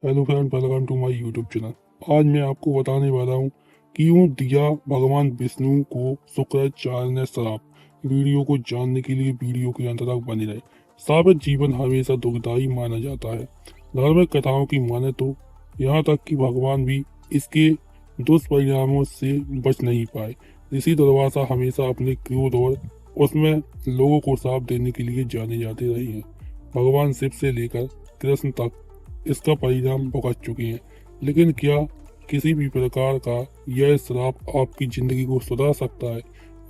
Hello friend, welcome to my YouTube channel. आज मैं आपको बताने वाला हूँ कि यूँ दिया भगवान विष्णु को शुक्राचार्य ने श्राप। वीडियो को जानने के लिए वीडियो के अंत तक बने रहे। साबित जीवन हमेशा दुखदायी माना जाता है। धार्मिक कथाओं की माने तो यहाँ तक कि भगवान भी इसके दुष्परिणामों से बच नहीं पाए। ऋषि दुर्वासा हमेशा अपने क्रोध और उसमें लोगों को श्राप देने के लिए जाने जाते रहे हैं। भगवान शिव से लेकर कृष्ण तक इसका परिणाम भुगत चुके हैं। लेकिन क्या किसी भी प्रकार का यह श्राप आपकी जिंदगी को सुधार सकता है?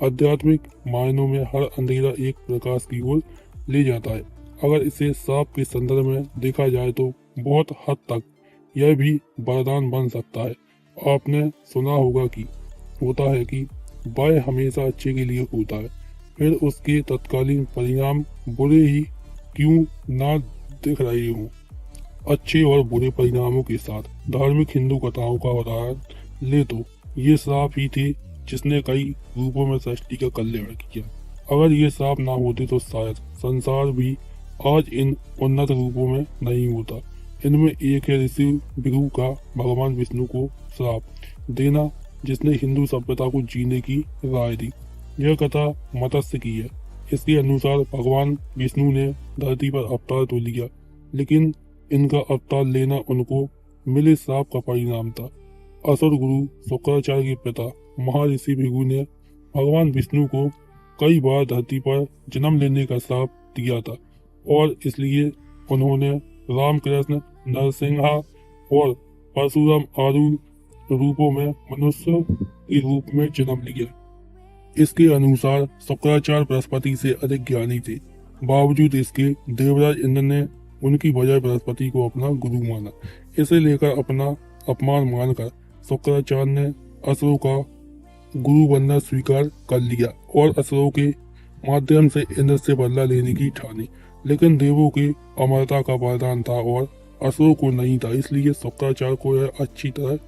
आध्यात्मिक मायनों में हर अंधेरा एक प्रकाश की ओर ले जाता है। अगर इसे श्राप के संदर्भ में देखा जाए तो बहुत हद तक यह भी वरदान बन सकता है। आपने सुना होगा कि होता है कि बाय हमेशा अच्छे के लिए होता है, फिर उसके तत्कालीन परिणाम बुरे ही क्यों ना दिख रहे हों। अच्छे और बुरे परिणामों के साथ धार्मिक हिंदू कथाओं का उदाहरण ले तो ये श्राप ही थे जिसने कई रूपों में सृष्टि का कल्याण किया। अगर ये श्राप ना होते तो शायद संसार भी आज इन उन्नत रूपों में नहीं होता। इनमें एक है ऋषि भृगु का भगवान विष्णु को श्राप देना, जिसने हिंदू सभ्यता को जीने की राय दी। यह कथा मत्स्य की है। इसके अनुसार भगवान विष्णु ने धरती पर अवतार तो लिया, लेकिन इनका अवतार लेना उनको मिले श्राप का परिणाम था। असुर गुरु शुक्राचार्य के पिता महर्षि भृगु ने भगवान विष्णु को कई बार धरती पर जन्म लेने का श्राप दिया था और इसलिए उन्होंने रामकृष्ण, नरसिंह और परशुराम आदि रूपों में मनुष्य के रूप में जन्म लिया। इसके अनुसार शुक्राचार्य बृहस्पति से अधिक ज्ञानी थे। बावजूद इसके देवराज इंद्र ने उनकी बजाय बृहस्पति को अपना गुरु माना। इसे लेकर अपना अपमान मानकर शुक्राचार्य ने असुरों का गुरु बनना स्वीकार कर लिया और असुरों के माध्यम से इंद्र से बदला लेने की ठानी। लेकिन देवों के अमरता का वरदान था और असुरों को नहीं था, इसलिए शुक्राचार्य को यह अच्छी तरह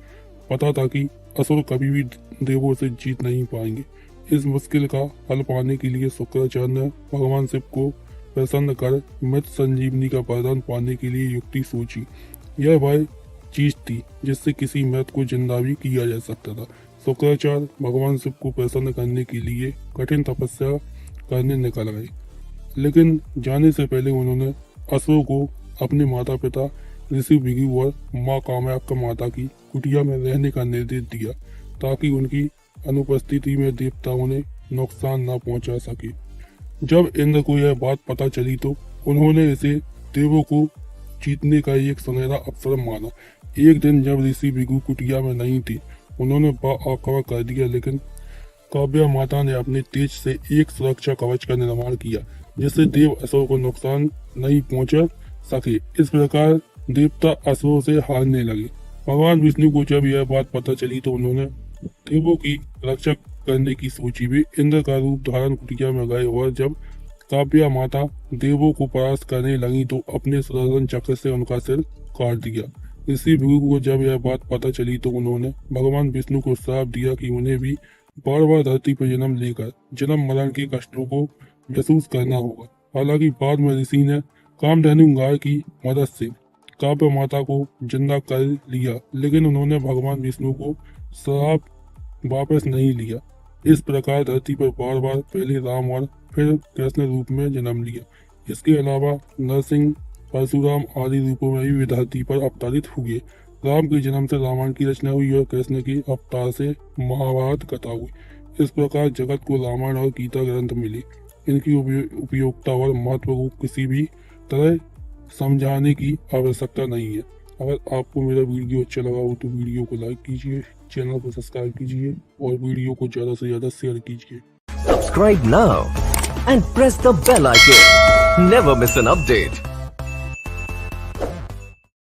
पता था कि असुर कभी भी देवों से जीत नहीं पाएंगे। इस मुश्किल का हल पाने के लिए शुक्राचार्य ने भगवान शिव को प्रसन्न कर मृत संजीवनी का वरदान पाने के लिए युक्ति सोची। यह वह चीज थी जिससे किसी मृत को जिंदा भी किया जा सकता था। शुक्राचार्य भगवान शिव को प्रसन्न करने के लिए कठिन तपस्या करने निकल गए, लेकिन जाने से पहले उन्होंने असुरों को अपने माता पिता ऋषि भृगु और माँ कामाख्या माता की कुटिया में रहने का निर्देश दिया, ताकि उनकी अनुपस्थिति में देवता उन्हें नुकसान न पहुंचा सके। जब इंद्र को यह बात पता चली तो उन्होंने इसे देवों को जीतने का एक सुनहरा अवसर माना। एक दिन जब ऋषि भृगु कुटिया में नहीं थे, उन्होंने आक्रमण कर दिया, लेकिन काव्या माता ने अपने तेज से एक सुरक्षा कवच का निर्माण किया, जिससे देव असुरों को नुकसान नहीं पहुंचा सके। इस प्रकार देवता असुरों से हारने लगे। भगवान विष्णु को जब यह बात पता चली तो उन्होंने देवों की रक्षा करने की सोची। वे इंद्र का रूप धारण कुटिया में गए और जब काव्या माता देवों को परास्त करने लगी तो अपने सुदर्शन चक्र से उनका सिर काट दिया। ऋषि भृगु को जब यह बात पता चली तो उन्होंने भगवान विष्णु को श्राप दिया कि उन्हें भी बार बार धरती पर जन्म लेकर जन्म मरण के कष्टों को महसूस करना होगा। हालांकि बाद में ऋषि ने कामधेनु गाय की मदद से काव्या माता को जिंदा कर लिया, लेकिन उन्होंने भगवान विष्णु को श्राप वापस नहीं लिया। इस प्रकार धरती पर बार बार पहले राम और फिर कृष्ण रूप में जन्म लिया। इसके अलावा नरसिंह, परशुराम आदि रूपों में भी वे धरती पर अवतरित हुए। राम के जन्म से रामायण की रचना हुई और कृष्ण के अवतार से महाभारत कथा हुई। इस प्रकार जगत को रामायण और गीता ग्रंथ मिले। इनकी उपयोगिता और महत्व को किसी भी तरह समझाने की आवश्यकता नहीं है। अगर आपको मेरा वीडियो अच्छा लगा हो तो वीडियो को लाइक कीजिए, चैनल को सब्सक्राइब कीजिए और वीडियो को ज़्यादा से ज़्यादा शेयर कीजिए। Subscribe now and press the bell icon. Never miss an update.